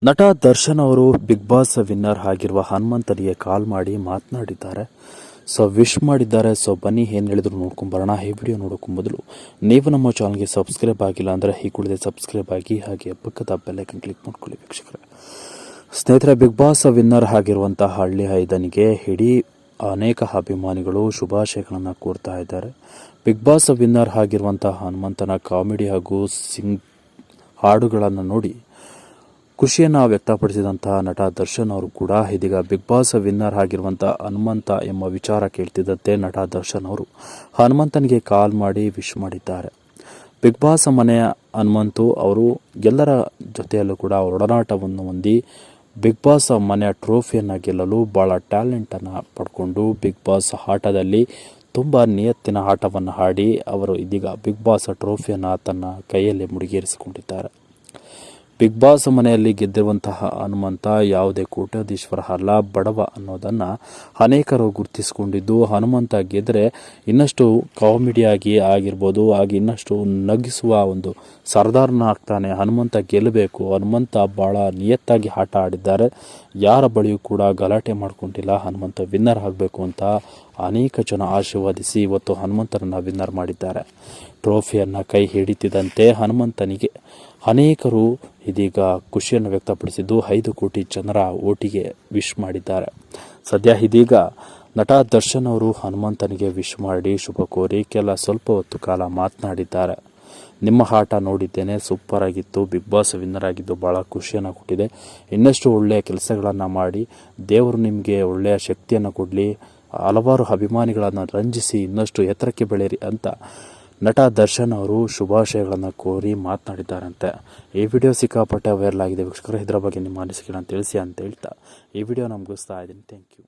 ನಟ ದರ್ಶನ್ ಅವರು big boss winner ಆಗಿರುವ ಹನುಮಂತನಿಗೆ ಕಾಲ್ ಮಾಡಿ ಮಾತನಾಡಿದ್ದಾರೆ. ವಿಶ್ ಮಾಡಿದ್ದಾರೆ. ಬನ್ನಿ ಏನು ಹೇಳಿದ್ರು ನೋಡ್ಕೊಂಬರೋಣ. ಈ ವಿಡಿಯೋ ನೋಡೋಕ್ಕೂ ಮೊದಲು ನೀವು ನಮ್ಮ ಚಾನಲ್ಗೆ ಸಬ್ಸ್ಕ್ರೈಬ್ ಆಗಿಲ್ಲ ಅಂದರೆ ಈ ಕೂಡಲೇ ಸಬ್ಸ್ಕ್ರೈಬ್ ಆಗಿ, ಹಾಗೆ ಪಕ್ಕದ ಬೆಲ್ಲೈಕನ್ ಕ್ಲಿಕ್ ಮಾಡ್ಕೊಳ್ಳಿ ವೀಕ್ಷಕರೇ. ಸ್ನೇಹಿತರೆ, ಬಿಗ್ ಬಾಸ್ ವಿನ್ನರ್ ಆಗಿರುವಂತಹ ಹಳ್ಳಿ ಐದನಿಗೆ ಇಡೀ ಅನೇಕ ಅಭಿಮಾನಿಗಳು ಶುಭಾಶಯಗಳನ್ನು ಕೋರ್ತಾ ಇದ್ದಾರೆ. ಬಿಗ್ ಬಾಸ್ ವಿನ್ನರ್ ಆಗಿರುವಂತಹ ಹನುಮಂತನ ಕಾಮಿಡಿ ಹಾಗೂ ಹಾಡುಗಳನ್ನು ನೋಡಿ ಖುಷಿಯನ್ನು ವ್ಯಕ್ತಪಡಿಸಿದಂತಹ ನಟ ದರ್ಶನ್ ಅವರು ಕೂಡ ಇದೀಗ ಬಿಗ್ ಬಾಸ್ ವಿನ್ನರ್ ಆಗಿರುವಂತಹ ಹನುಮಂತ ಎಂಬ ವಿಚಾರ ಕೇಳ್ತಿದ್ದಂತೆ ನಟ ದರ್ಶನ್ ಅವರು ಹನುಮಂತನಿಗೆ ಕಾಲ್ ಮಾಡಿ ವಿಶ್ ಮಾಡಿದ್ದಾರೆ. ಬಿಗ್ ಬಾಸ್ ಮನೆಯ ಹನುಮಂತು ಅವರು ಎಲ್ಲರ ಜೊತೆಯಲ್ಲೂ ಕೂಡ ಒಡನಾಟವನ್ನು ಹೊಂದಿ ಬಿಗ್ ಬಾಸ್ ಮನೆಯ ಟ್ರೋಫಿಯನ್ನು ಗೆಲ್ಲಲು ಭಾಳ ಟ್ಯಾಲೆಂಟನ್ನು ಪಡ್ಕೊಂಡು ಬಿಗ್ ಬಾಸ್ ಆಟದಲ್ಲಿ ತುಂಬ ನಿಯತ್ತಿನ ಆಟವನ್ನು ಆಡಿ ಅವರು ಇದೀಗ ಬಿಗ್ ಬಾಸ್ ಟ್ರೋಫಿಯನ್ನು ತನ್ನ ಕೈಯಲ್ಲಿ ಮುಡಿಗೇರಿಸಿಕೊಂಡಿದ್ದಾರೆ. ಬಿಗ್ ಬಾಸ್ ಮನೆಯಲ್ಲಿ ಗೆದ್ದಿರುವಂತಹ ಹನುಮಂತ ಯಾವುದೇ ಕೋಟ್ಯಾಧೀಶ್ವರ ಅಲ್ಲ, ಬಡವ ಅನ್ನೋದನ್ನು ಅನೇಕರು ಗುರುತಿಸಿಕೊಂಡಿದ್ದು, ಹನುಮಂತ ಗೆದ್ದರೆ ಇನ್ನಷ್ಟು ಕಾಮಿಡಿಯಾಗಿ ಆಗಿರ್ಬೋದು, ಹಾಗೆ ಇನ್ನಷ್ಟು ನಗಿಸುವ ಒಂದು ಸರ್ದಾರ್ನ ಆಗ್ತಾನೆ. ಹನುಮಂತ ಗೆಲ್ಲಬೇಕು, ಹನುಮಂತ ಭಾಳ ನಿಯತ್ತಾಗಿ ಆಟ ಆಡಿದ್ದಾರೆ, ಯಾರ ಬಳಿಯೂ ಕೂಡ ಗಲಾಟೆ ಮಾಡ್ಕೊಂಡಿಲ್ಲ, ಹನುಮಂತ ವಿನ್ನರ್ ಆಗಬೇಕು ಅಂತ ಅನೇಕ ಜನ ಆಶೀರ್ವದಿಸಿ ಇವತ್ತು ಹನುಮಂತನನ್ನು ವಿನ್ನರ್ ಮಾಡಿದ್ದಾರೆ. ಟ್ರೋಫಿಯನ್ನು ಕೈ ಹಿಡಿತಿದ್ದಂತೆ ಹನುಮಂತನಿಗೆ ಅನೇಕರು ಇದೀಗ ಖುಷಿಯನ್ನು ವ್ಯಕ್ತಪಡಿಸಿದ್ದು 5 ಕೋಟಿ ಜನರ ಓಟಿಗೆ ವಿಶ್ ಮಾಡಿದ್ದಾರೆ. ಸದ್ಯ ಇದೀಗ ನಟ ದರ್ಶನ್ ಅವರು ಹನುಮಂತನಿಗೆ ವಿಶ್ ಮಾಡಿ ಶುಭ ಕೋರಿ ಸ್ವಲ್ಪ ಹೊತ್ತು ಕಾಲ ಮಾತನಾಡಿದ್ದಾರೆ. ನಿಮ್ಮ ಆಟ ನೋಡಿದ್ದೇನೆ, ಸೂಪರ್ ಆಗಿತ್ತು, ಬಿಗ್ ಬಾಸ್ ವಿನ್ನರ್ ಆಗಿದ್ದು ಭಾಳ ಖುಷಿಯನ್ನು ಕೊಟ್ಟಿದೆ, ಇನ್ನಷ್ಟು ಒಳ್ಳೆಯ ಕೆಲಸಗಳನ್ನು ಮಾಡಿ ದೇವರು ನಿಮಗೆ ಒಳ್ಳೆಯ ಶಕ್ತಿಯನ್ನು ಕೊಡಲಿ, ಹಲವಾರು ಅಭಿಮಾನಿಗಳನ್ನು ರಂಜಿಸಿ ಇನ್ನಷ್ಟು ಎತ್ತರಕ್ಕೆ ಬೆಳೆಯಿರಿ ಅಂತ ನಟ ದರ್ಶನ್ ಅವರು ಶುಭಾಶಯಗಳನ್ನು ಕೋರಿ ಮಾತನಾಡಿದ್ದಾರಂತೆ. ಈ ವಿಡಿಯೋ ಸಿಕ್ಕಾಪಟ್ಟೆ ವೈರಲ್ ಆಗಿದೆ ವೀಕ್ಷಕರು. ಇದರ ಬಗ್ಗೆ ನಿಮ್ಮ ಅನಿಸಿಕೆಗಳನ್ನು ತಿಳಿಸಿ ಅಂತ ಹೇಳ್ತಾ ಈ ವಿಡಿಯೋ ಮುಗಿಸ್ತಾ ಇದ್ದೀನಿ. Thank you.